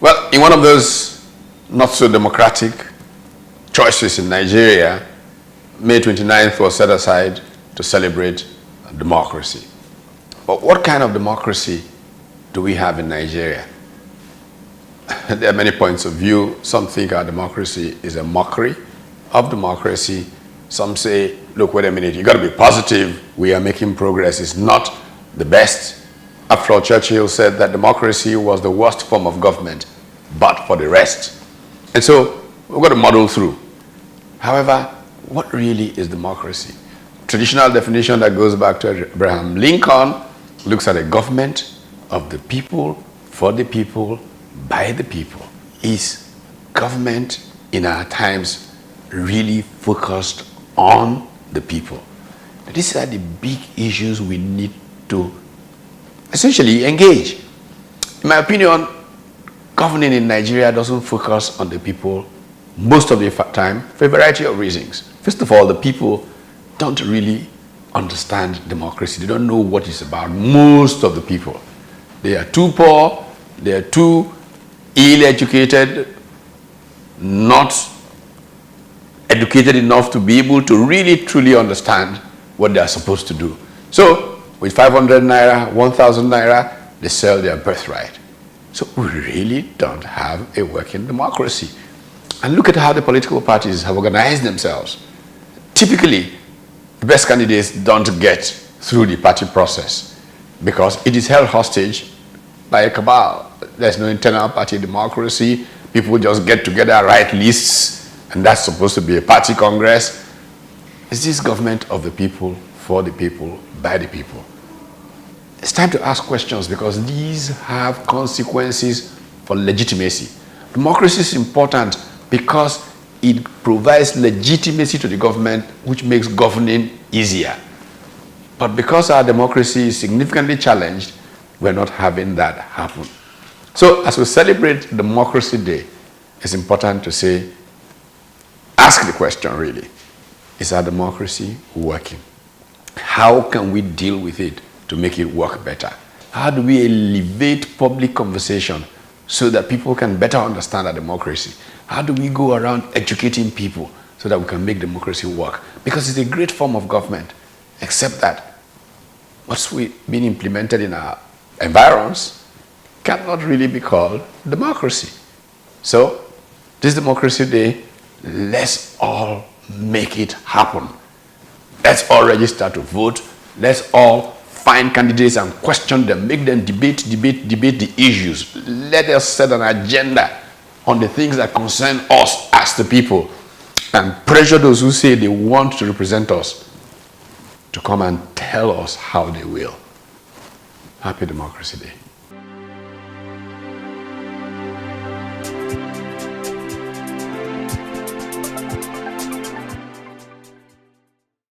Well, in one of those not so democratic choices in Nigeria, May 29th was set aside to celebrate democracy. But what kind of democracy do we have in Nigeria? There are many points of view. Some think our democracy is a mockery of democracy. Some say, look, wait a minute, you got to be positive. We are making progress. It's not the best. After all, Churchill said that democracy was the worst form of government, but for the rest. And so we've got to muddle through. However, what really is democracy? Traditional definition that goes back to Abraham Lincoln looks at a government of the people, for the people, by the people. Is government in our times really focused on the people? These are the big issues we need to essentially engage. In my opinion, governing in Nigeria doesn't focus on the people most of the time for a variety of reasons. First of all, the people don't really understand democracy. They don't know what it's about. Most of the people. They are too poor, they are too ill-educated, not educated enough to be able to really truly understand what they are supposed to do. So with 500 naira, 1,000 naira, they sell their birthright. So we really don't have a working democracy. And look at how the political parties have organized themselves. Typically, the best candidates don't get through the party process because it is held hostage by a cabal. There's no internal party democracy. People just get together, write lists, and that's supposed to be a party congress. Is this government of the people, for the people, by the people? It's time to ask questions because these have consequences for legitimacy. Democracy is important because it provides legitimacy to the government, which makes governing easier. But because our democracy is significantly challenged, we're not having that happen. So as we celebrate Democracy Day, it's important to say, ask the question really, is our democracy working? How can we deal with it to make it work better? How do we elevate public conversation so that people can better understand our democracy? How do we go around educating people so that we can make democracy work? Because it's a great form of government, except that what's being implemented in our environs cannot really be called democracy. So this Democracy Day, let's all make it happen. Let's all register to vote. Let's all find candidates and question them, make them debate the issues. Let us set an agenda on the things that concern us as the people and pressure those who say they want to represent us to come and tell us how they will. Happy Democracy Day.